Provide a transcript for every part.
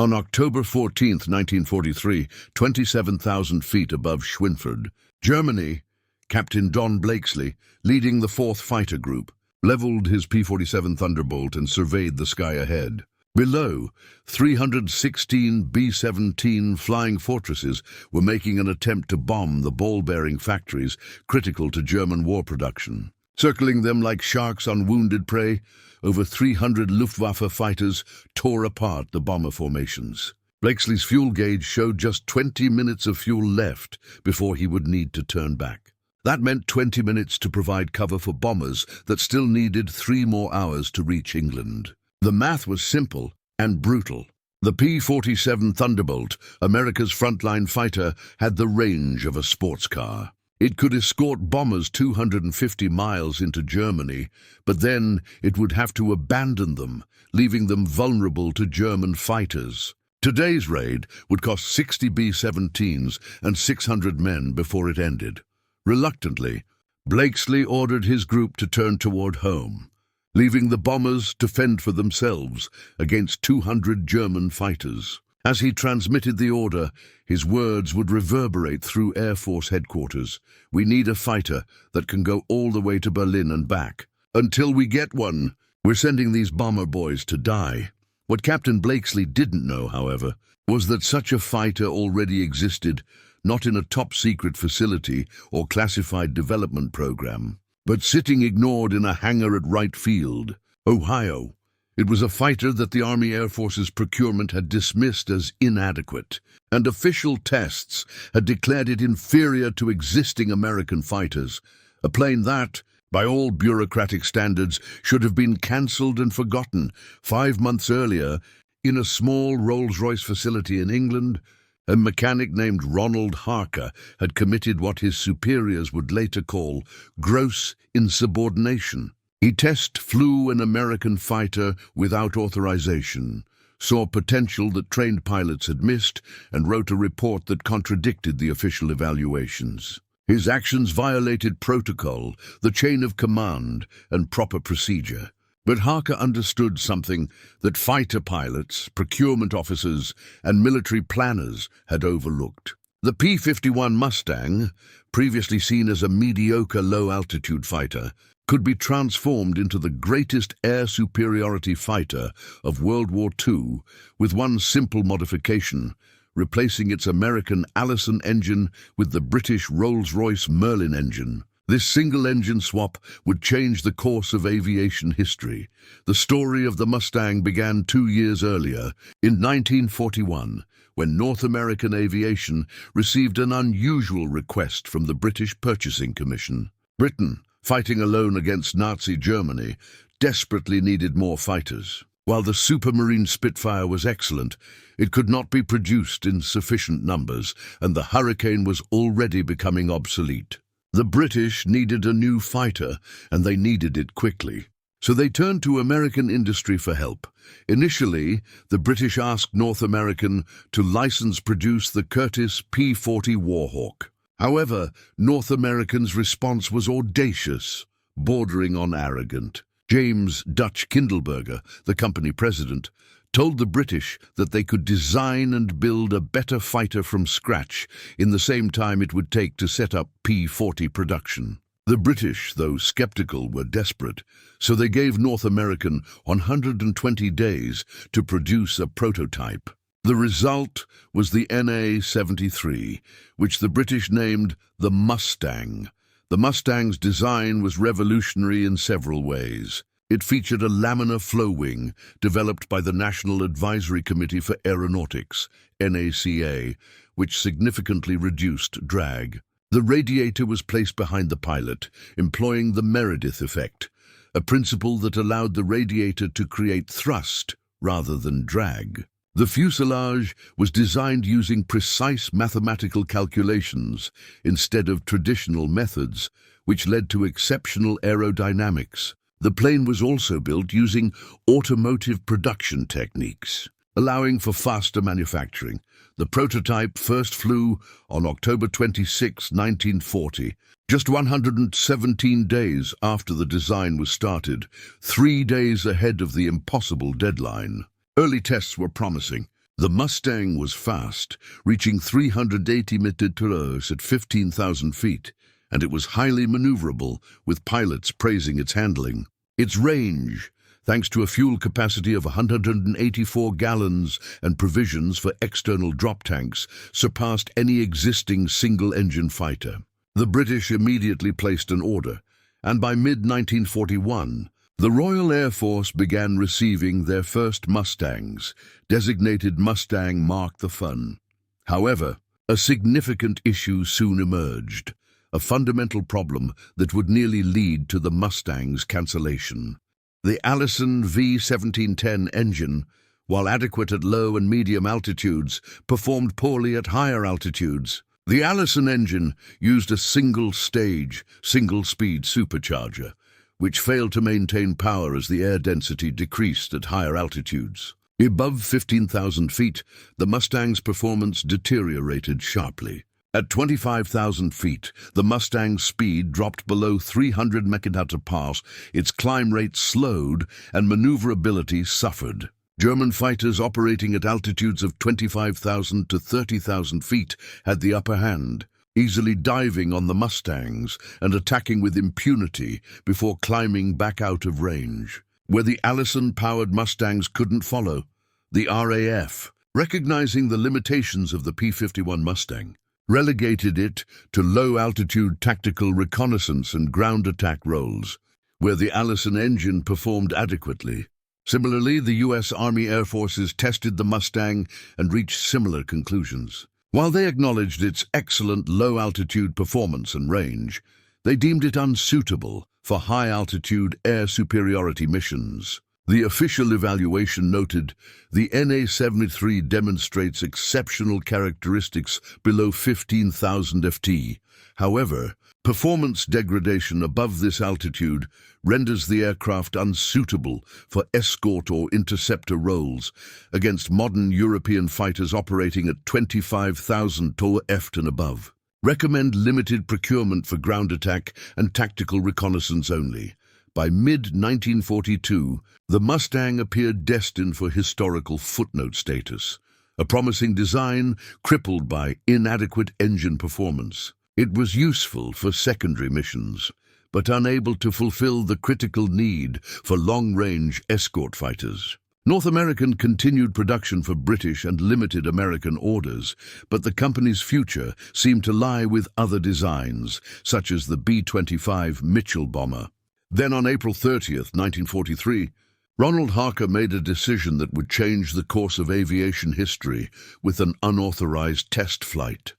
On October 14, 1943, 27,000 feet above Schweinfurt, Germany, Captain Don Blakeslee, leading the 4th Fighter Group, leveled his P-47 Thunderbolt and surveyed the sky ahead. Below, 316 B-17 flying fortresses were making an attempt to bomb the ball-bearing factories critical to German war production. Circling them like sharks on wounded prey, over 300 Luftwaffe fighters tore apart the bomber formations. Blakeslee's fuel gauge showed just 20 minutes of fuel left before he would need to turn back. That meant 20 minutes to provide cover for bombers that still needed 3 more hours to reach England. The math was simple and brutal. The P-47 Thunderbolt, America's frontline fighter, had the range of a sports car. It could escort bombers 250 miles into Germany, but then it would have to abandon them, leaving them vulnerable to German fighters. Today's raid would cost 60 B-17s and 600 men before it ended. Reluctantly, Blakeslee ordered his group to turn toward home, leaving the bombers to fend for themselves against 200 German fighters. As he transmitted the order, his words would reverberate through Air Force headquarters. "We need a fighter that can go all the way to Berlin and back. Until we get one, we're sending these bomber boys to die." What Captain Blakeslee didn't know, however, was that such a fighter already existed, not in a top-secret facility or classified development program, but sitting ignored in a hangar at Wright Field, Ohio. It was a fighter that the Army Air Force's procurement had dismissed as inadequate, and official tests had declared it inferior to existing American fighters, a plane that, by all bureaucratic standards, should have been cancelled and forgotten. 5 months earlier, in a small Rolls-Royce facility in England, a mechanic named Ronald Harker had committed what his superiors would later call gross insubordination. He test flew an American fighter without authorization, saw potential that trained pilots had missed, and wrote a report that contradicted the official evaluations. His actions violated protocol, the chain of command, and proper procedure. But Harker understood something that fighter pilots, procurement officers, and military planners had overlooked. The P-51 Mustang, previously seen as a mediocre low-altitude fighter, could be transformed into the greatest air superiority fighter of World War II with one simple modification, replacing its American Allison engine with the British Rolls-Royce Merlin engine. This single-engine swap would change the course of aviation history. The story of the Mustang began 2 years earlier, in 1941, when North American aviation received an unusual request from the British Purchasing Commission. Britain, fighting alone against Nazi Germany, desperately needed more fighters. While the Supermarine Spitfire was excellent, it could not be produced in sufficient numbers, and the Hurricane was already becoming obsolete. The British needed a new fighter, and they needed it quickly. So they turned to American industry for help. Initially, the British asked North American to license produce the Curtiss P-40 Warhawk. However, North American's response was audacious, bordering on arrogant. James Dutch Kindleberger, the company president, told the British that they could design and build a better fighter from scratch in the same time it would take to set up P-40 production. The British, though skeptical, were desperate, so they gave North American 120 days to produce a prototype. The result was the NA-73, which the British named the Mustang. The Mustang's design was revolutionary in several ways. It featured a laminar flow wing developed by the National Advisory Committee for Aeronautics, NACA, which significantly reduced drag. The radiator was placed behind the pilot, employing the Meredith effect, a principle that allowed the radiator to create thrust rather than drag. The fuselage was designed using precise mathematical calculations instead of traditional methods, which led to exceptional aerodynamics. The plane was also built using automotive production techniques, allowing for faster manufacturing. The prototype first flew on October 26, 1940, just 117 days after the design was started, 3 days ahead of the impossible deadline. Early tests were promising. The Mustang was fast, reaching 380 meters at 15,000 feet, and it was highly maneuverable, with pilots praising its handling. Its range, thanks to a fuel capacity of 184 gallons and provisions for external drop tanks, surpassed any existing single-engine fighter. The British immediately placed an order, and by mid-1941, the Royal Air Force began receiving their first Mustangs, designated Mustang Mark the Fun. However, a significant issue soon emerged, a fundamental problem that would nearly lead to the Mustang's cancellation. The Allison V1710 engine, while adequate at low and medium altitudes, performed poorly at higher altitudes. The Allison engine used a single-stage, single-speed supercharger, which failed to maintain power as the air density decreased at higher altitudes. Above 15,000 feet, the Mustang's performance deteriorated sharply. At 25,000 feet, the Mustang's speed dropped below 300 mph, its climb rate slowed, and maneuverability suffered. German fighters operating at altitudes of 25,000 to 30,000 feet had the upper hand, easily diving on the Mustangs and attacking with impunity before climbing back out of range. Where the Allison-powered Mustangs couldn't follow, the RAF, recognizing the limitations of the P-51 Mustang, relegated it to low-altitude tactical reconnaissance and ground attack roles, where the Allison engine performed adequately. Similarly, the U.S. Army Air Forces tested the Mustang and reached similar conclusions. While they acknowledged its excellent low-altitude performance and range, they deemed it unsuitable for high-altitude air superiority missions. The official evaluation noted, the NA-73 demonstrates exceptional characteristics below 15,000 ft. However, performance degradation above this altitude renders the aircraft unsuitable for escort or interceptor roles against modern European fighters operating at 25,000 ft and above. Recommend limited procurement for ground attack and tactical reconnaissance only. By mid-1942, the Mustang appeared destined for historical footnote status, a promising design crippled by inadequate engine performance. It was useful for secondary missions, but unable to fulfill the critical need for long-range escort fighters. North American continued production for British and limited American orders, but the company's future seemed to lie with other designs, such as the B-25 Mitchell bomber. Then on April 30, 1943, Ronald Harker made a decision that would change the course of aviation history with an unauthorized test flight.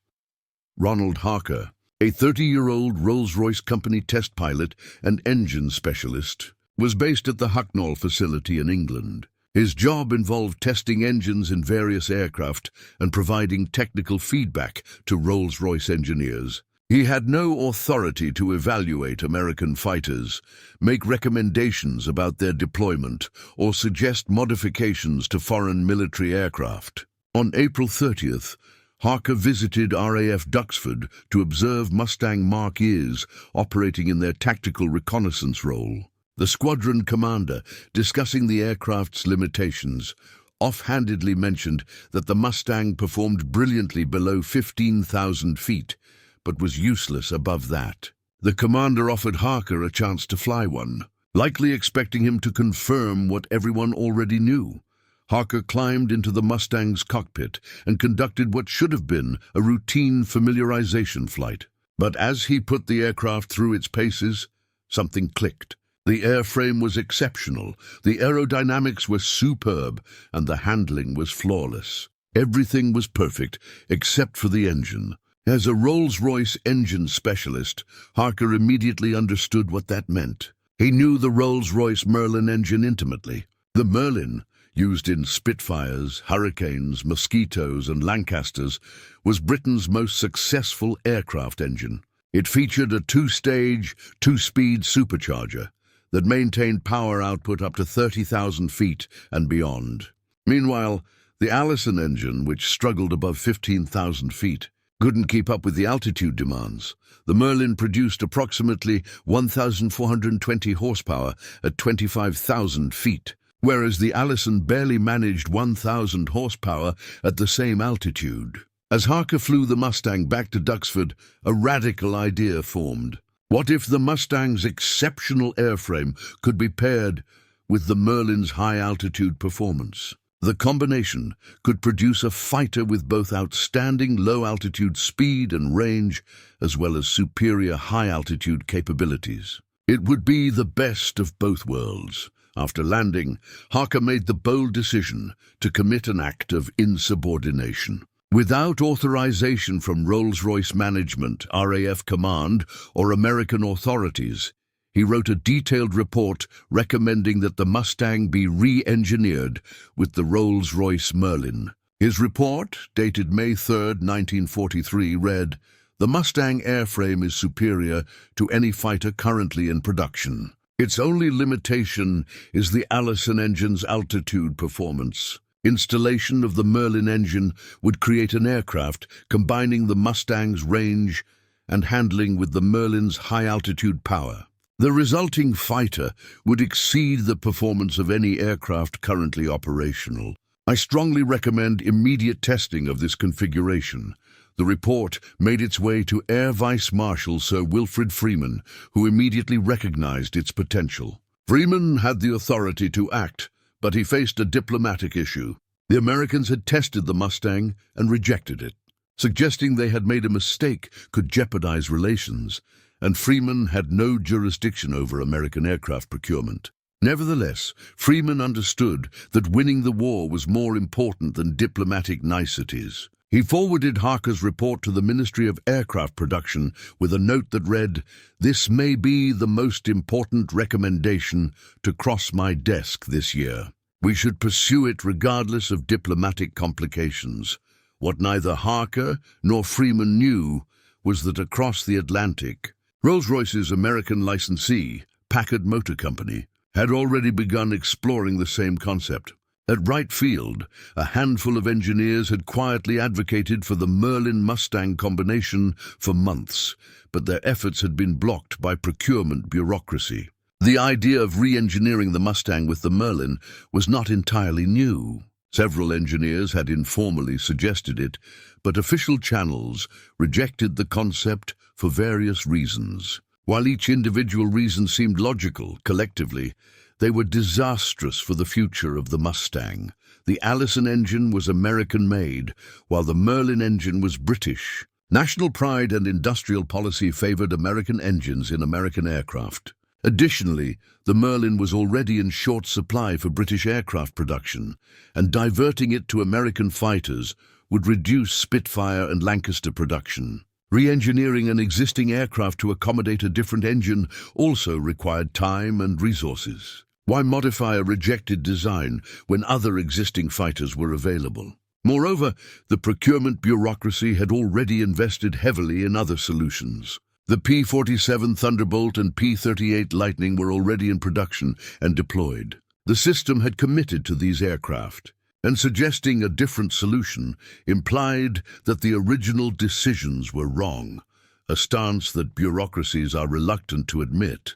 Ronald Harker, a 30-year-old Rolls-Royce company test pilot and engine specialist, was based at the Hucknall facility in England. His job involved testing engines in various aircraft and providing technical feedback to Rolls-Royce engineers. He had no authority to evaluate American fighters, make recommendations about their deployment, or suggest modifications to foreign military aircraft. On April 30th, Harker visited RAF Duxford to observe Mustang Mark-Is operating in their tactical reconnaissance role. The squadron commander, discussing the aircraft's limitations, offhandedly mentioned that the Mustang performed brilliantly below 15,000 feet, but was useless above that. The commander offered Harker a chance to fly one, likely expecting him to confirm what everyone already knew. Harker climbed into the Mustang's cockpit and conducted what should have been a routine familiarization flight. But as he put the aircraft through its paces, something clicked. The airframe was exceptional, the aerodynamics were superb, and the handling was flawless. Everything was perfect, except for the engine. As a Rolls-Royce engine specialist, Harker immediately understood what that meant. He knew the Rolls-Royce Merlin engine intimately. The Merlin, used in Spitfires, Hurricanes, Mosquitoes, and Lancasters, was Britain's most successful aircraft engine. It featured a two-stage, two-speed supercharger that maintained power output up to 30,000 feet and beyond. Meanwhile, the Allison engine, which struggled above 15,000 feet, couldn't keep up with the altitude demands. The Merlin produced approximately 1,420 horsepower at 25,000 feet, whereas the Allison barely managed 1,000 horsepower at the same altitude. As Harker flew the Mustang back to Duxford, a radical idea formed. What if the Mustang's exceptional airframe could be paired with the Merlin's high-altitude performance? The combination could produce a fighter with both outstanding low-altitude speed and range, as well as superior high-altitude capabilities. It would be the best of both worlds. After landing, Harker made the bold decision to commit an act of insubordination. Without authorization from Rolls-Royce management, RAF command, or American authorities, he wrote a detailed report recommending that the Mustang be re-engineered with the Rolls-Royce Merlin. His report, dated May 3, 1943, read, "The Mustang airframe is superior to any fighter currently in production. Its only limitation is the Allison engine's altitude performance. Installation of the Merlin engine would create an aircraft combining the Mustang's range and handling with the Merlin's high-altitude power. The resulting fighter would exceed the performance of any aircraft currently operational. I strongly recommend immediate testing of this configuration." The report made its way to Air Vice Marshal Sir Wilfrid Freeman, who immediately recognized its potential. Freeman had the authority to act, but he faced a diplomatic issue. The Americans had tested the Mustang and rejected it. Suggesting they had made a mistake could jeopardize relations, and Freeman had no jurisdiction over American aircraft procurement. Nevertheless, Freeman understood that winning the war was more important than diplomatic niceties. He forwarded Harker's report to the Ministry of Aircraft Production with a note that read, "This may be the most important recommendation to cross my desk this year. We should pursue it regardless of diplomatic complications." What neither Harker nor Freeman knew was that across the Atlantic, Rolls-Royce's American licensee, Packard Motor Company, had already begun exploring the same concept. At Wright Field, a handful of engineers had quietly advocated for the Merlin-Mustang combination for months, but their efforts had been blocked by procurement bureaucracy. The idea of re-engineering the Mustang with the Merlin was not entirely new. Several engineers had informally suggested it, but official channels rejected the concept for various reasons. While each individual reason seemed logical, collectively, they were disastrous for the future of the Mustang. The Allison engine was American-made, while the Merlin engine was British. National pride and industrial policy favored American engines in American aircraft. Additionally, the Merlin was already in short supply for British aircraft production, and diverting it to American fighters would reduce Spitfire and Lancaster production. Re-engineering an existing aircraft to accommodate a different engine also required time and resources. Why modify a rejected design when other existing fighters were available? Moreover, the procurement bureaucracy had already invested heavily in other solutions. The P-47 Thunderbolt and P-38 Lightning were already in production and deployed. The system had committed to these aircraft, and suggesting a different solution implied that the original decisions were wrong, a stance that bureaucracies are reluctant to admit.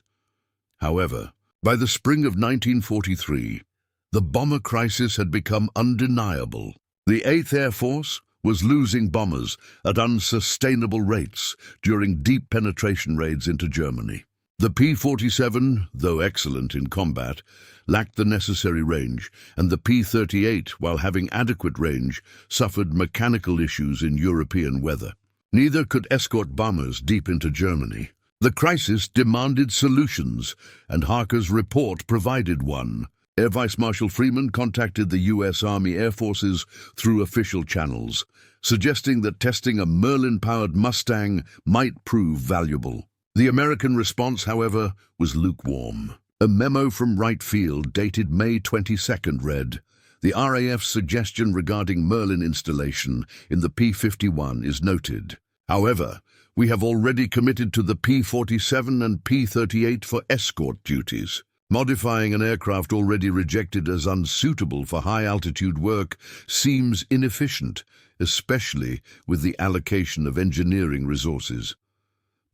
However, by the spring of 1943, the bomber crisis had become undeniable. The 8th Air Force was losing bombers at unsustainable rates during deep penetration raids into Germany. The P-47, though excellent in combat, lacked the necessary range, and the P-38, while having adequate range, suffered mechanical issues in European weather. Neither could escort bombers deep into Germany. The crisis demanded solutions, and Harker's report provided one. Air Vice Marshal Freeman contacted the U.S. Army Air Forces through official channels, suggesting that testing a Merlin-powered Mustang might prove valuable. The American response, however, was lukewarm. A memo from Wright Field dated May 22 read, "The RAF's suggestion regarding Merlin installation in the P-51 is noted. However, we have already committed to the P-47 and P-38 for escort duties. Modifying an aircraft already rejected as unsuitable for high-altitude work seems inefficient, especially with the allocation of engineering resources."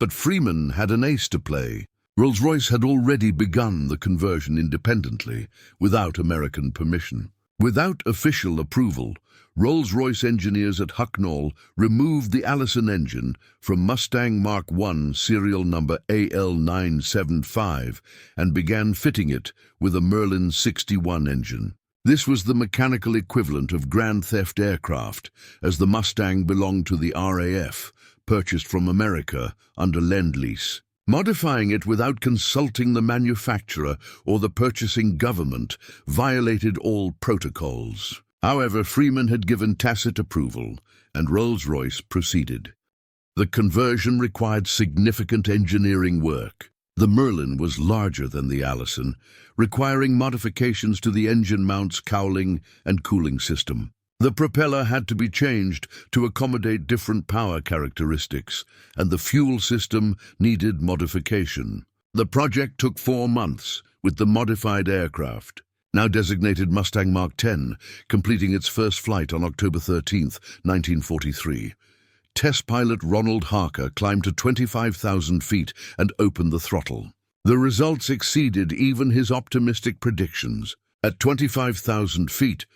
But Freeman had an ace to play. Rolls-Royce had already begun the conversion independently, without American permission. Without official approval, Rolls-Royce engineers at Hucknall removed the Allison engine from Mustang Mark I serial number AL975 and began fitting it with a Merlin 61 engine. This was the mechanical equivalent of Grand Theft aircraft, as the Mustang belonged to the RAF, purchased from America under Lend-Lease. Modifying it without consulting the manufacturer or the purchasing government violated all protocols. However, Freeman had given tacit approval, and Rolls-Royce proceeded. The conversion required significant engineering work. The Merlin was larger than the Allison, requiring modifications to the engine mounts, cowling, and cooling system. The propeller had to be changed to accommodate different power characteristics, and the fuel system needed modification. The project took 4 months, with the modified aircraft, now designated Mustang Mark X, completing its first flight on October 13, 1943. Test pilot Ronald Harker climbed to 25,000 feet and opened the throttle. The results exceeded even his optimistic predictions. At 25,000 feet,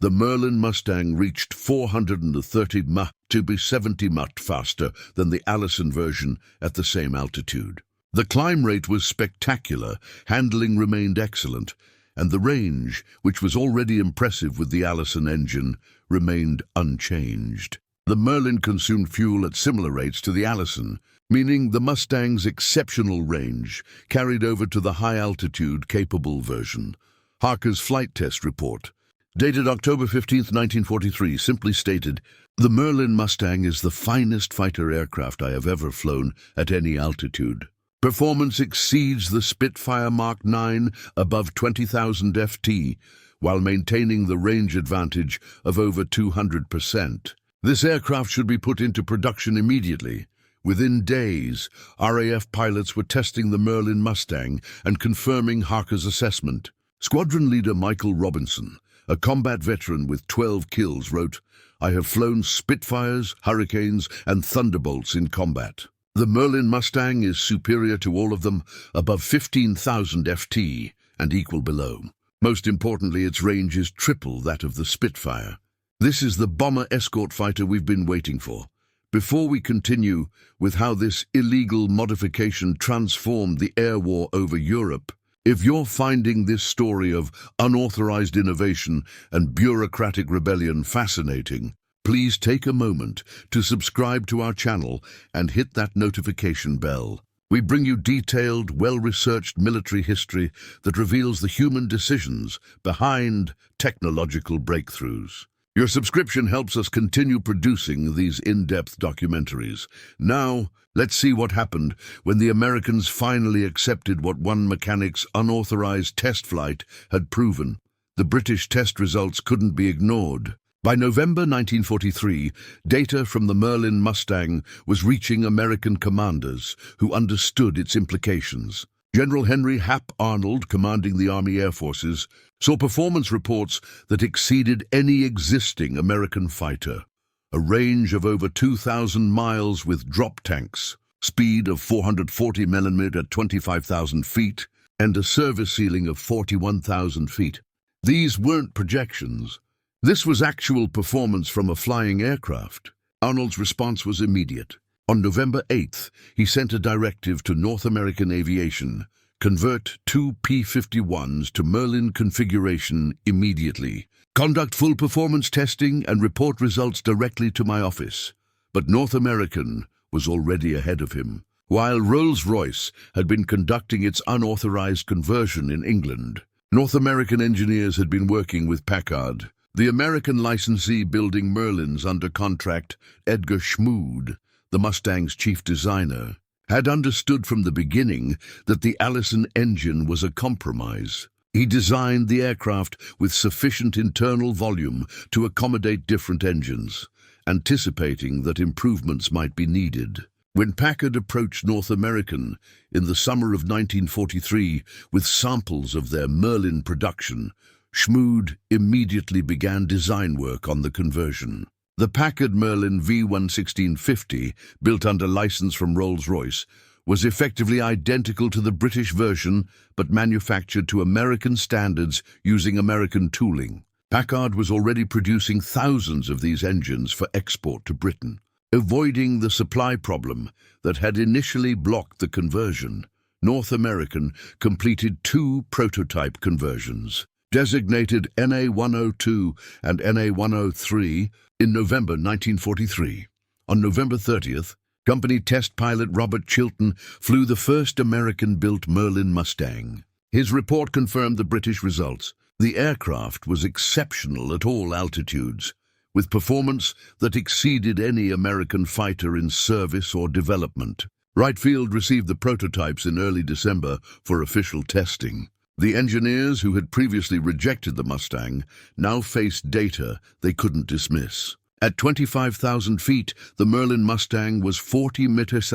the Merlin Mustang reached 430 mph, to be 70 mph faster than the Allison version at the same altitude. The climb rate was spectacular, handling remained excellent, and the range, which was already impressive with the Allison engine, remained unchanged. The Merlin consumed fuel at similar rates to the Allison, meaning the Mustang's exceptional range carried over to the high-altitude capable version. Harker's flight test report, dated October 15, 1943, simply stated, "The Merlin Mustang is the finest fighter aircraft I have ever flown at any altitude. Performance exceeds the Spitfire Mark IX above 20,000 ft, while maintaining the range advantage of over 200%. This aircraft should be put into production immediately." Within days, RAF pilots were testing the Merlin Mustang and confirming Harker's assessment. Squadron leader Michael Robinson, a combat veteran with 12 kills, wrote, "I have flown Spitfires, Hurricanes, and Thunderbolts in combat. The Merlin Mustang is superior to all of them, above 15,000 ft and equal below. Most importantly, its range is triple that of the Spitfire. This is the bomber escort fighter we've been waiting for." Before we continue with how this illegal modification transformed the air war over Europe, if you're finding this story of unauthorized innovation and bureaucratic rebellion fascinating, please take a moment to subscribe to our channel and hit that notification bell. We bring you detailed, well-researched military history that reveals the human decisions behind technological breakthroughs. Your subscription helps us continue producing these in-depth documentaries. Now, let's see what happened when the Americans finally accepted what one mechanic's unauthorized test flight had proven. The British test results couldn't be ignored. By November 1943, data from the Merlin Mustang was reaching American commanders who understood its implications. General Henry Hap Arnold, commanding the Army Air Forces, saw performance reports that exceeded any existing American fighter. A range of over 2,000 miles with drop tanks, speed of 440 mm at 25,000 feet, and a service ceiling of 41,000 feet. These weren't projections. This was actual performance from a flying aircraft. Arnold's response was immediate. On November 8th, he sent a directive to North American Aviation: convert 2 P-51s to Merlin configuration immediately. Conduct full performance testing and report results directly to my office. But North American was already ahead of him. While Rolls-Royce had been conducting its unauthorized conversion in England, North American engineers had been working with Packard. The American licensee building Merlins under contract, Edgar Schmood, the Mustang's chief designer, had understood from the beginning that the Allison engine was a compromise. He designed the aircraft with sufficient internal volume to accommodate different engines, anticipating that improvements might be needed. When Packard approached North American in the summer of 1943 with samples of their Merlin production, Schmood immediately began design work on the conversion. The Packard Merlin V1-1650, built under license from Rolls-Royce, was effectively identical to the British version, but manufactured to American standards using American tooling. Packard was already producing thousands of these engines for export to Britain. Avoiding the supply problem that had initially blocked the conversion, North American completed 2 prototype conversions, designated NA-102 and NA-103, in November 1943. On November 30th, company test pilot Robert Chilton flew the first American-built Merlin Mustang. His report confirmed the British results. The aircraft was exceptional at all altitudes, with performance that exceeded any American fighter in service or development. Wright Field received the prototypes in early December for official testing. The engineers who had previously rejected the Mustang now faced data they couldn't dismiss. At 25,000 feet, the Merlin Mustang was 40 meters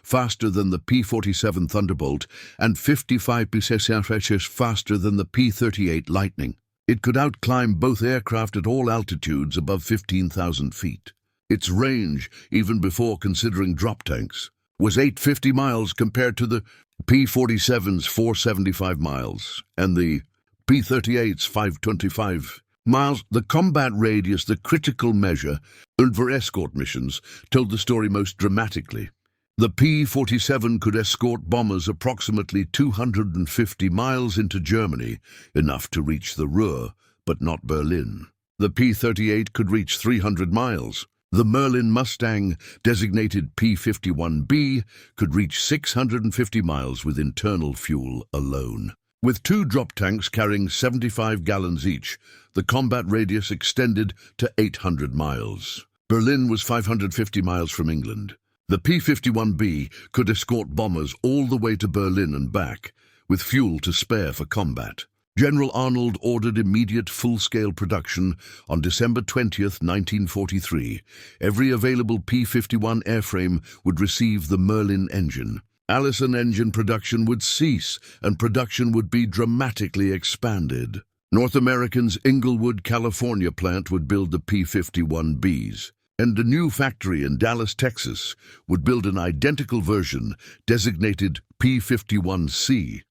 faster than the P-47 Thunderbolt and 55 meters faster than the P-38 Lightning. It could outclimb both aircraft at all altitudes above 15,000 feet. Its range, even before considering drop tanks, was 850 miles compared to the P-47's 475 miles and the P-38's 525 miles. The combat radius, the critical measure, and for escort missions, told the story most dramatically. The P-47 could escort bombers approximately 250 miles into Germany, enough to reach the Ruhr, but not Berlin. The P-38 could reach 300 miles. The Merlin Mustang, designated P-51B, could reach 650 miles with internal fuel alone. With 2 drop tanks carrying 75 gallons each, the combat radius extended to 800 miles. Berlin was 550 miles from England. The P-51B could escort bombers all the way to Berlin and back, with fuel to spare for combat. General Arnold ordered immediate full-scale production on December 20, 1943. Every available P-51 airframe would receive the Merlin engine. Allison engine production would cease, and production would be dramatically expanded. North American's Inglewood, California plant would build the P-51Bs, and a new factory in Dallas, Texas, would build an identical version designated P-51C.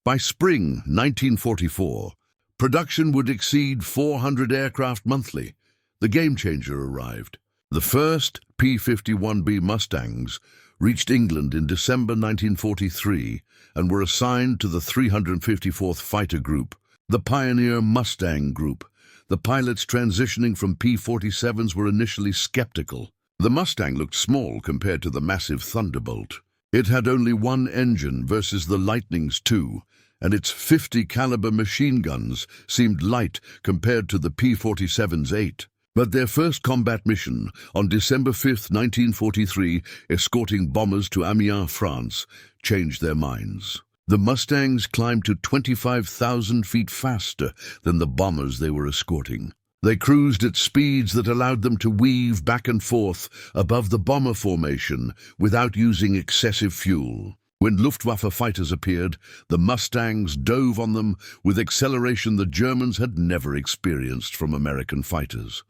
By spring 1944, production would exceed 400 aircraft monthly. The game-changer arrived. The first P-51B Mustangs reached England in December 1943 and were assigned to the 354th Fighter Group, the Pioneer Mustang Group. The pilots transitioning from P-47s were initially skeptical. The Mustang looked small compared to the massive Thunderbolt. It had only 1 engine versus the Lightning's 2, and its 50 caliber machine guns seemed light compared to the P-47's 8. But their first combat mission, on December 5, 1943, escorting bombers to Amiens, France, changed their minds. The Mustangs climbed to 25,000 feet faster than the bombers they were escorting. They cruised at speeds that allowed them to weave back and forth above the bomber formation without using excessive fuel. When Luftwaffe fighters appeared, the Mustangs dove on them with acceleration the Germans had never experienced from American fighters.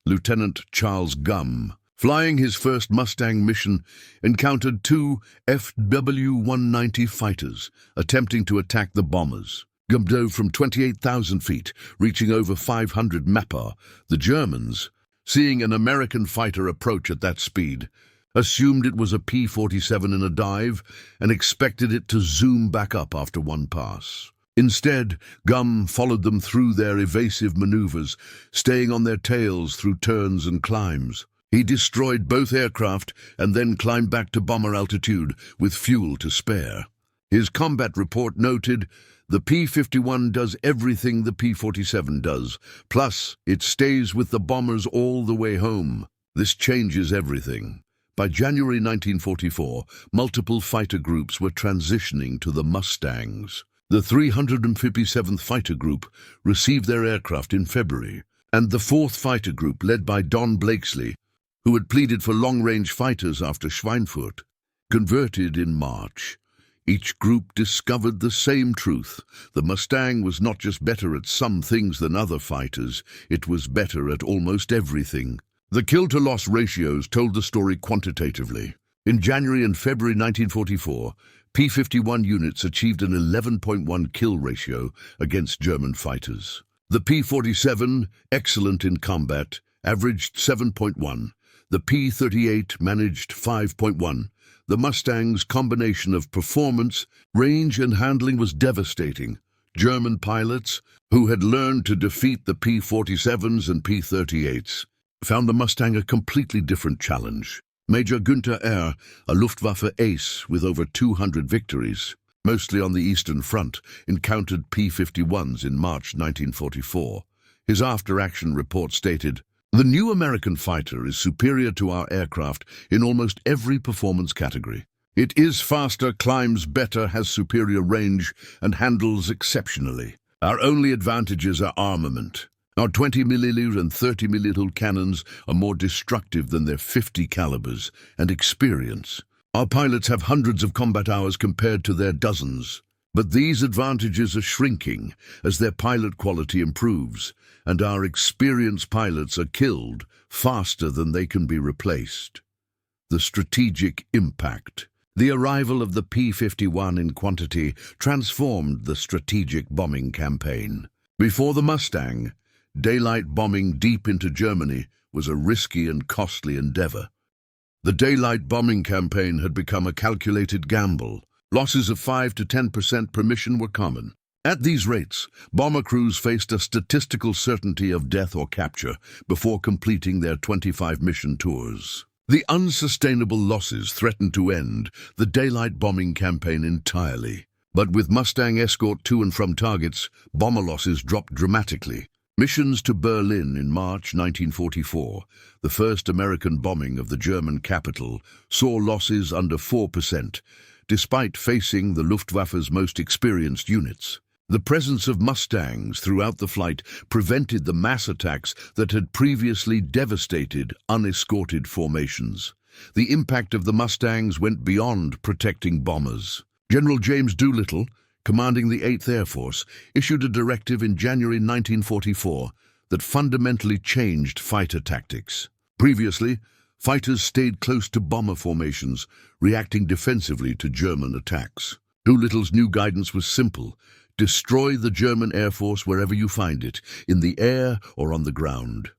Lieutenant Charles Gumm, flying his first Mustang mission, encountered 2 FW-190 fighters attempting to attack the bombers. Gumm dove from 28,000 feet, reaching over 500 mph. The Germans, seeing an American fighter approach at that speed, assumed it was a P-47 in a dive and expected it to zoom back up after 1 pass. Instead, Gumm followed them through their evasive maneuvers, staying on their tails through turns and climbs. He destroyed both aircraft and then climbed back to bomber altitude with fuel to spare. His combat report noted, "The P-51 does everything the P-47 does, plus it stays with the bombers all the way home. This changes everything." By January 1944, multiple fighter groups were transitioning to the Mustangs. The 357th Fighter Group received their aircraft in February, and the 4th Fighter Group, led by Don Blakeslee, who had pleaded for long-range fighters after Schweinfurt, converted in March. Each group discovered the same truth. The Mustang was not just better at some things than other fighters, it was better at almost everything. The kill-to-loss ratios told the story quantitatively. In January and February 1944, P-51 units achieved an 11.1 kill ratio against German fighters. The P-47, excellent in combat, averaged 7.1. The P-38 managed 5.1. The Mustang's combination of performance, range, and handling was devastating. German pilots, who had learned to defeat the P-47s and P-38s, found the Mustang a completely different challenge. Major Günther Ehr, a Luftwaffe ace with over 200 victories, mostly on the Eastern Front, encountered P-51s in March 1944. His after-action report stated, "The new American fighter is superior to our aircraft in almost every performance category. It is faster, climbs better, has superior range, and handles exceptionally. Our only advantages are armament. Our 20mm and 30mm cannons are more destructive than their 50 calibers, and experience. Our pilots have hundreds of combat hours compared to their dozens. But these advantages are shrinking as their pilot quality improves, and our experienced pilots are killed faster than they can be replaced." The strategic impact. The arrival of the P-51 in quantity transformed the strategic bombing campaign. Before the Mustang, daylight bombing deep into Germany was a risky and costly endeavor. The daylight bombing campaign had become a calculated gamble. Losses of 5 to 10% per mission were common. At these rates, bomber crews faced a statistical certainty of death or capture before completing their 25 mission tours. The unsustainable losses threatened to end the daylight bombing campaign entirely. But with Mustang escort to and from targets, bomber losses dropped dramatically. Missions to Berlin in March 1944, the first American bombing of the German capital, saw losses under 4%, despite facing the Luftwaffe's most experienced units. The presence of Mustangs throughout the flight prevented the mass attacks that had previously devastated unescorted formations. The impact of the Mustangs went beyond protecting bombers. General James Doolittle, commanding the 8th Air Force, issued a directive in January 1944 that fundamentally changed fighter tactics. Previously, fighters stayed close to bomber formations, reacting defensively to German attacks. Doolittle's new guidance was simple: destroy the German Air Force wherever you find it, in the air or on the ground.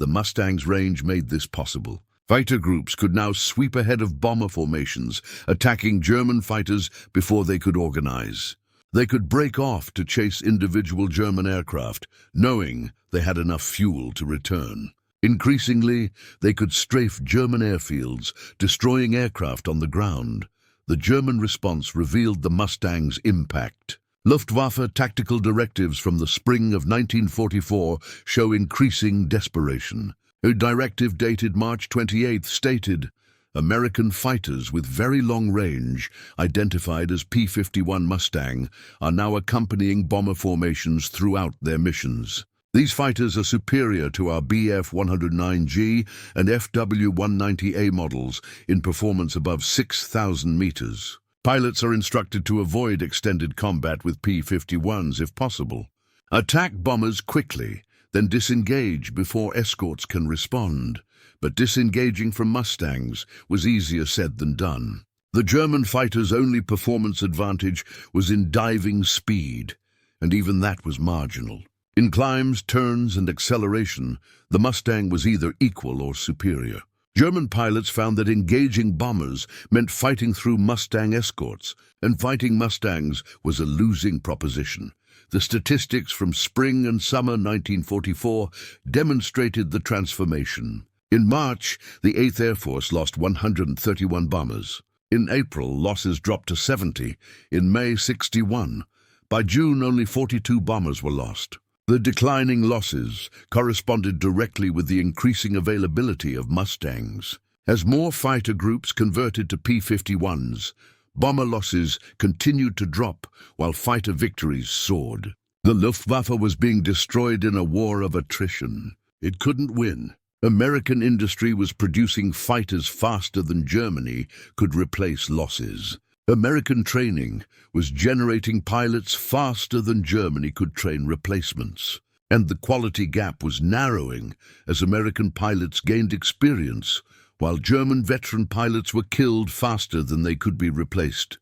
The Mustang's range made this possible. Fighter groups could now sweep ahead of bomber formations, attacking German fighters before they could organize. They could break off to chase individual German aircraft, knowing they had enough fuel to return. Increasingly, they could strafe German airfields, destroying aircraft on the ground. The German response revealed the Mustang's impact. Luftwaffe tactical directives from the spring of 1944 show increasing desperation. A directive dated March 28 stated, "American fighters with very long range, identified as P-51 Mustang, are now accompanying bomber formations throughout their missions. These fighters are superior to our Bf-109G and FW-190A models in performance above 6,000 meters. Pilots are instructed to avoid extended combat with P-51s if possible. Attack bombers quickly, then disengage before escorts can respond." But disengaging from Mustangs was easier said than done. The German fighters' only performance advantage was in diving speed, and even that was marginal. In climbs, turns, and acceleration, the Mustang was either equal or superior. German pilots found that engaging bombers meant fighting through Mustang escorts, and fighting Mustangs was a losing proposition. The statistics from spring and summer 1944 demonstrated the transformation. In March, the 8th Air Force lost 131 bombers. In April, losses dropped to 70. In May, 61. By June, only 42 bombers were lost. The declining losses corresponded directly with the increasing availability of Mustangs. As more fighter groups converted to P-51s, bomber losses continued to drop while fighter victories soared. The Luftwaffe was being destroyed in a war of attrition. It couldn't win. American industry was producing fighters faster than Germany could replace losses. American training was generating pilots faster than Germany could train replacements. And the quality gap was narrowing as American pilots gained experience while German veteran pilots were killed faster than they could be replaced.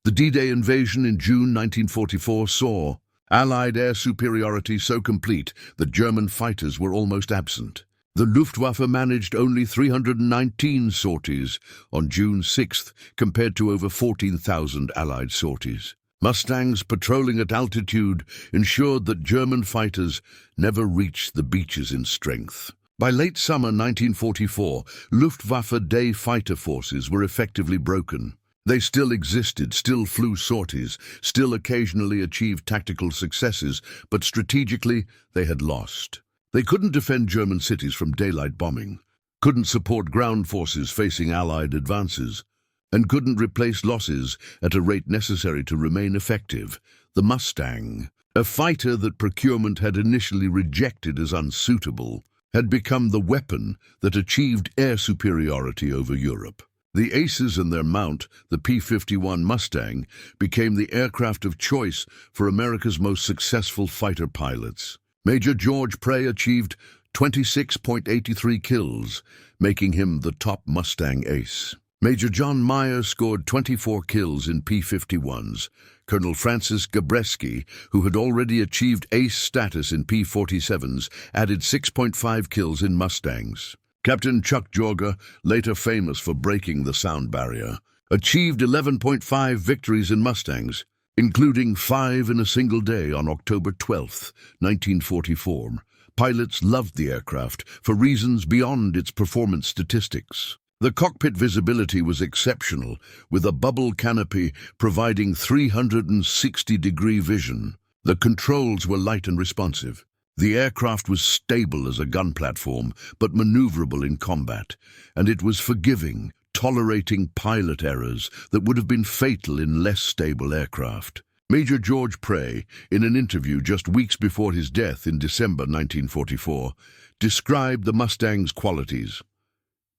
The D-Day invasion in June 1944 saw Allied air superiority so complete that German fighters were almost absent. The Luftwaffe managed only 319 sorties on June 6th compared to over 14,000 Allied sorties. Mustangs patrolling at altitude ensured that German fighters never reached the beaches in strength. By late summer 1944, Luftwaffe day fighter forces were effectively broken. They still existed, still flew sorties, still occasionally achieved tactical successes, but strategically they had lost. They couldn't defend German cities from daylight bombing, couldn't support ground forces facing Allied advances, and couldn't replace losses at a rate necessary to remain effective. The Mustang, a fighter that procurement had initially rejected as unsuitable, had become the weapon that achieved air superiority over Europe. The aces and their mount, the P-51 Mustang, became the aircraft of choice for America's most successful fighter pilots. Major George Prey achieved 26.83 kills, making him the top Mustang ace. Major John Meyer scored 24 kills in P-51s. Colonel Francis Gabreski, who had already achieved ace status in P-47s, added 6.5 kills in Mustangs. Captain Chuck Jorga, later famous for breaking the sound barrier, achieved 11.5 victories in Mustangs, including 5 in a single day on October 12, 1944. Pilots loved the aircraft for reasons beyond its performance statistics. The cockpit visibility was exceptional, with a bubble canopy providing 360-degree vision. The controls were light and responsive. The aircraft was stable as a gun platform, but maneuverable in combat, and it was forgiving, tolerating pilot errors that would have been fatal in less stable aircraft. Major George Prey, in an interview just weeks before his death in December 1944, described the Mustang's qualities.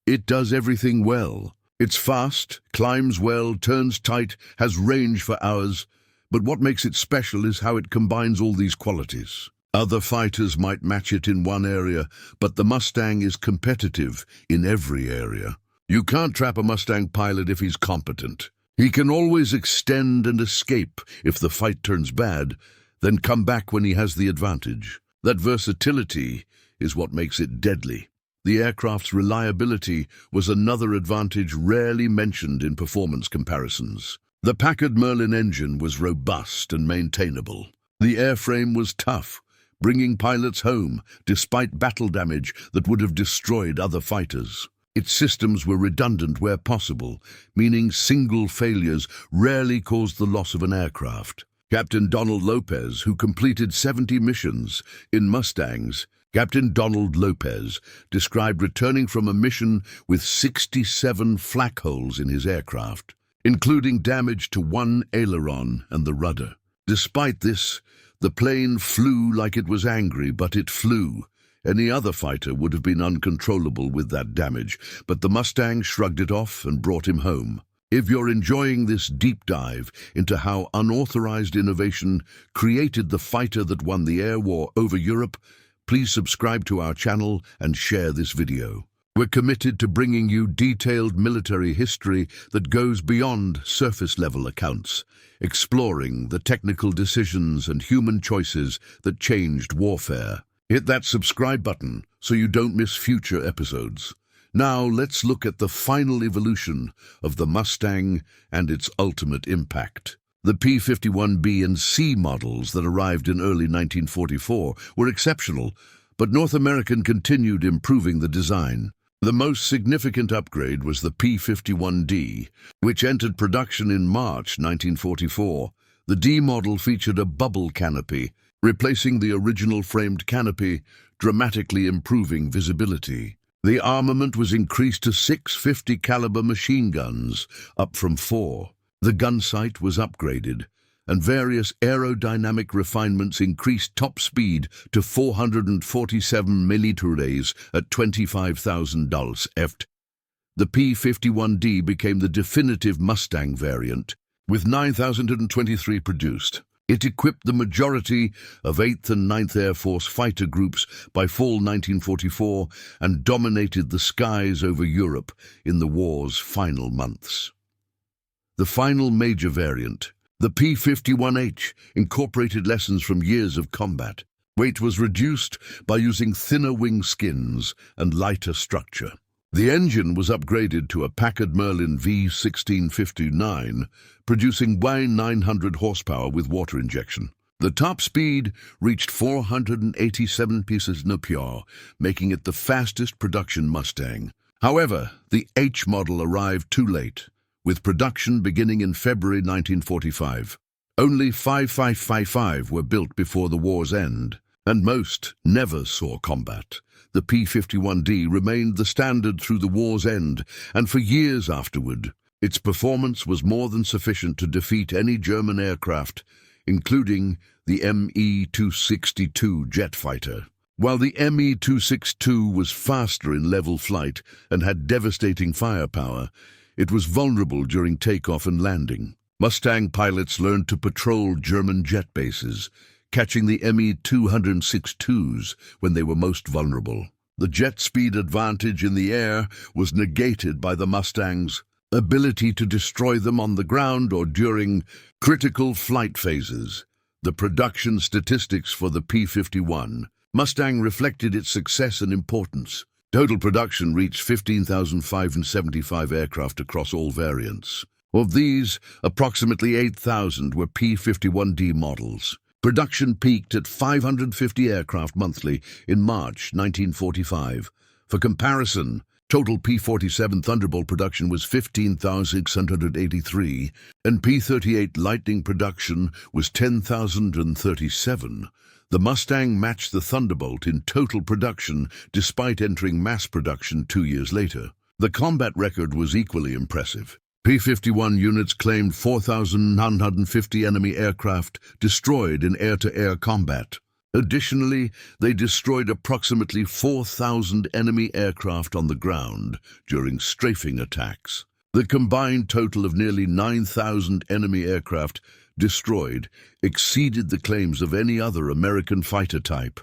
"It does everything well. It's fast, climbs well, turns tight, has range for hours, but what makes it special is how it combines all these qualities. Other fighters might match it in one area, but the Mustang is competitive in every area. You can't trap a Mustang pilot if he's competent. He can always extend and escape if the fight turns bad, then come back when he has the advantage. That versatility is what makes it deadly." The aircraft's reliability was another advantage rarely mentioned in performance comparisons. The Packard Merlin engine was robust and maintainable. The airframe was tough, bringing pilots home despite battle damage that would have destroyed other fighters. Its systems were redundant where possible, meaning single failures rarely caused the loss of an aircraft. Captain Donald Lopez, who completed 70 missions in Mustangs, Captain Donald Lopez described returning from a mission with 67 flak holes in his aircraft, including damage to one aileron and the rudder. Despite this, the plane flew like it was angry, but it flew. Any other fighter would have been uncontrollable with that damage, but the Mustang shrugged it off and brought him home. If you're enjoying this deep dive into how unauthorized innovation created the fighter that won the air war over Europe, please subscribe to our channel and share this video. We're committed to bringing you detailed military history that goes beyond surface-level accounts, exploring the technical decisions and human choices that changed warfare. Hit that subscribe button so you don't miss future episodes. Now let's look at the final evolution of the Mustang and its ultimate impact. The P-51B and C models that arrived in early 1944 were exceptional, but North American continued improving the design. The most significant upgrade was the P-51D, which entered production in March 1944. The D model featured a bubble canopy, replacing the original framed canopy, dramatically improving visibility. The armament was increased to 6 50 caliber machine guns, up from 4. The gun sight was upgraded, and various aerodynamic refinements increased top speed to 447 millitures at $25,000 ft. The P-51D became the definitive Mustang variant, with 9,023 produced. It equipped the majority of 8th and 9th Air Force fighter groups by fall 1944 and dominated the skies over Europe in the war's final months. The final major variant, the P-51H, incorporated lessons from years of combat. Weight was reduced by using thinner wing skins and lighter structure. The engine was upgraded to a Packard Merlin V1659, producing 900 horsepower with water injection. The top speed reached 487 pieces per, making it the fastest production Mustang. However, the H model arrived too late, with production beginning in February 1945. Only 5555 were built before the war's end, and most never saw combat. The P-51D remained the standard through the war's end, and for years afterward. Its performance was more than sufficient to defeat any German aircraft, including the Me-262 jet fighter. While the Me-262 was faster in level flight and had devastating firepower, it was vulnerable during takeoff and landing. Mustang pilots learned to patrol German jet bases, catching the Me-262s when they were most vulnerable. The jet speed advantage in the air was negated by the Mustang's ability to destroy them on the ground or during critical flight phases. The production statistics for the P-51 Mustang reflected its success and importance. Total production reached 15,575 aircraft across all variants. Of these, approximately 8,000 were P-51D models. Production peaked at 550 aircraft monthly in March 1945. For comparison, total P-47 Thunderbolt production was 15,683, and P-38 Lightning production was 10,037. The Mustang matched the Thunderbolt in total production despite entering mass production 2 years later. The combat record was equally impressive. P-51 units claimed 4,950 enemy aircraft destroyed in air-to-air combat. Additionally, they destroyed approximately 4,000 enemy aircraft on the ground during strafing attacks. The combined total of nearly 9,000 enemy aircraft destroyed exceeded the claims of any other American fighter type.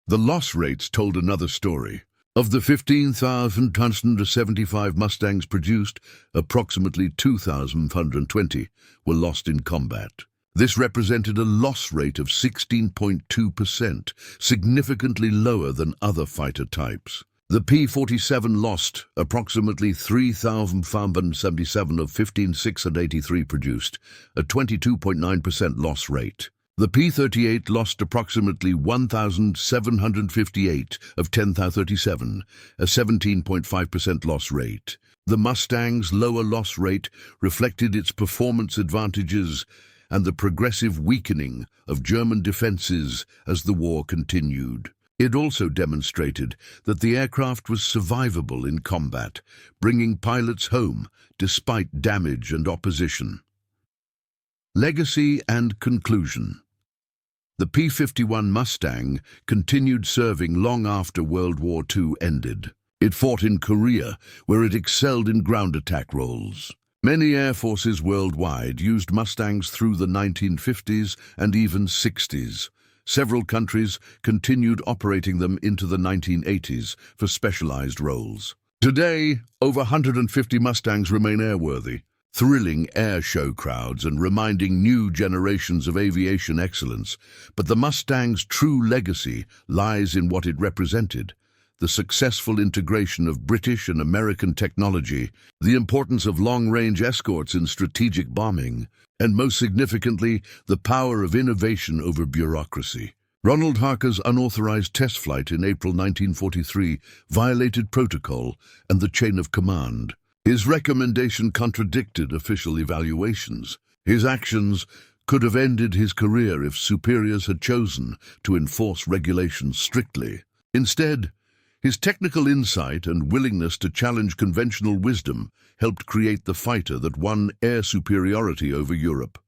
The loss rates told another story. Of the 15,175 Mustangs produced, approximately 2,120 were lost in combat. This represented a loss rate of 16.2%, significantly lower than other fighter types. The P-47 lost approximately 3,577 of 15,683 produced, a 22.9% loss rate. The P-38 lost approximately 1,758 of 10,037, a 17.5% loss rate. The Mustang's lower loss rate reflected its performance advantages and the progressive weakening of German defenses as the war continued. It also demonstrated that the aircraft was survivable in combat, bringing pilots home despite damage and opposition. Legacy and conclusion. The P-51 Mustang continued serving long after World War II ended. It fought in Korea, where it excelled in ground attack roles. Many air forces worldwide used Mustangs through the 1950s and even 60s. Several countries continued operating them into the 1980s for specialized roles. Today, over 150 Mustangs remain airworthy, thrilling air show crowds and reminding new generations of aviation excellence. But the Mustang's true legacy lies in what it represented: the successful integration of British and American technology, the importance of long-range escorts in strategic bombing, and most significantly, the power of innovation over bureaucracy. Ronald Harker's unauthorized test flight in April 1943 violated protocol and the chain of command. His recommendation contradicted official evaluations. His actions could have ended his career if superiors had chosen to enforce regulations strictly. Instead, his technical insight and willingness to challenge conventional wisdom helped create the fighter that won air superiority over Europe.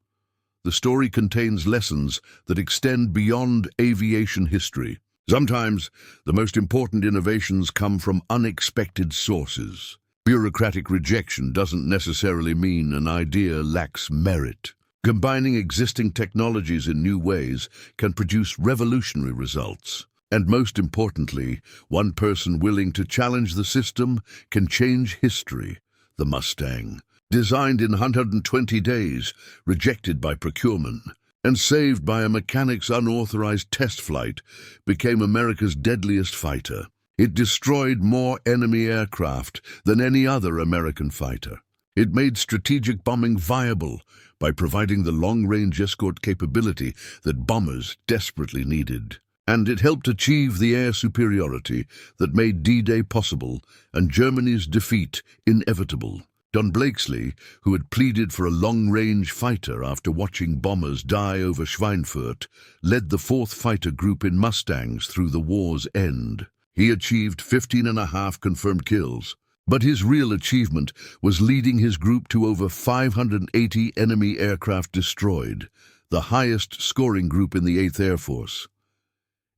The story contains lessons that extend beyond aviation history. Sometimes, the most important innovations come from unexpected sources. Bureaucratic rejection doesn't necessarily mean an idea lacks merit. Combining existing technologies in new ways can produce revolutionary results. And most importantly, one person willing to challenge the system can change history. The Mustang, designed in 120 days, rejected by procurement, and saved by a mechanic's unauthorized test flight, became America's deadliest fighter. It destroyed more enemy aircraft than any other American fighter. It made strategic bombing viable by providing the long-range escort capability that bombers desperately needed. And it helped achieve the air superiority that made D-Day possible and Germany's defeat inevitable. Don Blakeslee, who had pleaded for a long-range fighter after watching bombers die over Schweinfurt, led the 4th Fighter Group in Mustangs through the war's end. He achieved 15.5 confirmed kills, but his real achievement was leading his group to over 580 enemy aircraft destroyed, the highest scoring group in the 8th Air Force.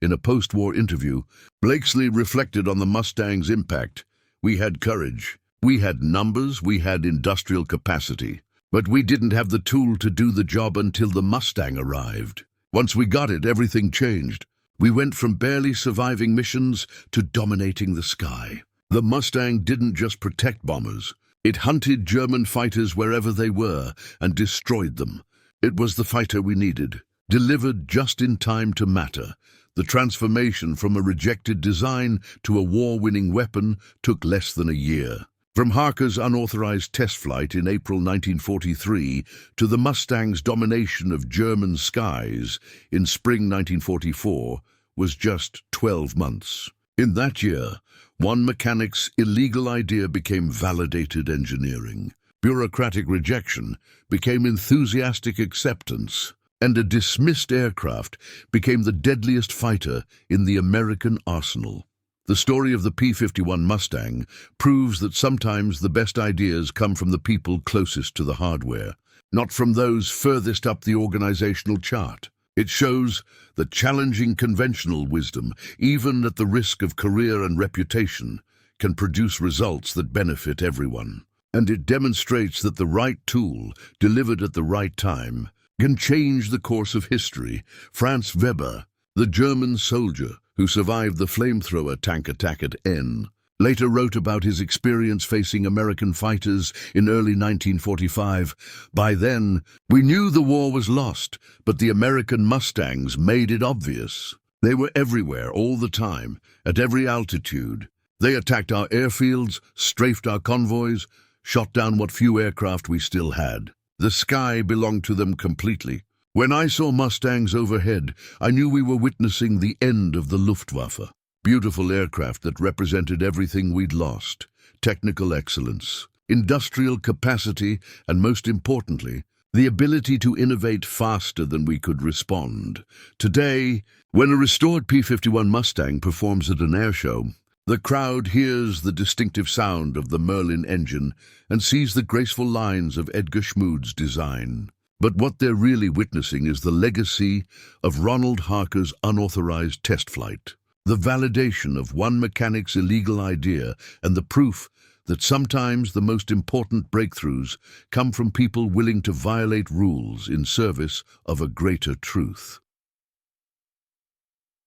In a post-war interview, Blakeslee reflected on the Mustang's impact. "We had courage. We had numbers, we had industrial capacity, but we didn't have the tool to do the job until the Mustang arrived. Once we got it, everything changed. We went from barely surviving missions to dominating the sky. The Mustang didn't just protect bombers. It hunted German fighters wherever they were and destroyed them. It was the fighter we needed, delivered just in time to matter. The transformation from a rejected design to a war-winning weapon took less than a year. From Harker's unauthorized test flight in April 1943 to the Mustang's domination of German skies in spring 1944 was just 12 months. In that year, one mechanic's illegal idea became validated engineering. Bureaucratic rejection became enthusiastic acceptance, and a dismissed aircraft became the deadliest fighter in the American arsenal. The story of the P-51 Mustang proves that sometimes the best ideas come from the people closest to the hardware, not from those furthest up the organizational chart. It shows that challenging conventional wisdom, even at the risk of career and reputation, can produce results that benefit everyone. And it demonstrates that the right tool, delivered at the right time, can change the course of history. Franz Weber, the German soldier who survived the flamethrower tank attack at N, later wrote about his experience facing American fighters in early 1945. "By then, we knew the war was lost, but the American Mustangs made it obvious. They were everywhere, all the time, at every altitude. They attacked our airfields, strafed our convoys, shot down what few aircraft we still had. The sky belonged to them completely. When I saw Mustangs overhead, I knew we were witnessing the end of the Luftwaffe. Beautiful aircraft that represented everything we'd lost: technical excellence, industrial capacity, and most importantly, the ability to innovate faster than we could respond. Today, when a restored P-51 Mustang performs at an airshow, the crowd hears the distinctive sound of the Merlin engine and sees the graceful lines of Edgar Schmood's design. But what they're really witnessing is the legacy of Ronald Harker's unauthorized test flight, the validation of one mechanic's illegal idea, and the proof that sometimes the most important breakthroughs come from people willing to violate rules in service of a greater truth.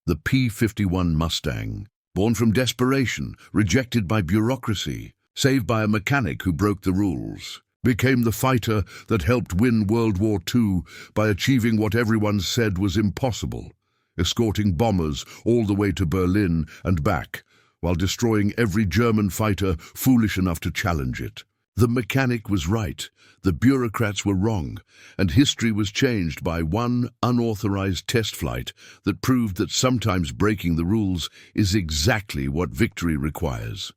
The P-51 Mustang, born from desperation, rejected by bureaucracy, saved by a mechanic who broke the rules, became the fighter that helped win World War II by achieving what everyone said was impossible, escorting bombers all the way to Berlin and back, while destroying every German fighter foolish enough to challenge it. The mechanic was right, the bureaucrats were wrong, and history was changed by one unauthorized test flight that proved that sometimes breaking the rules is exactly what victory requires.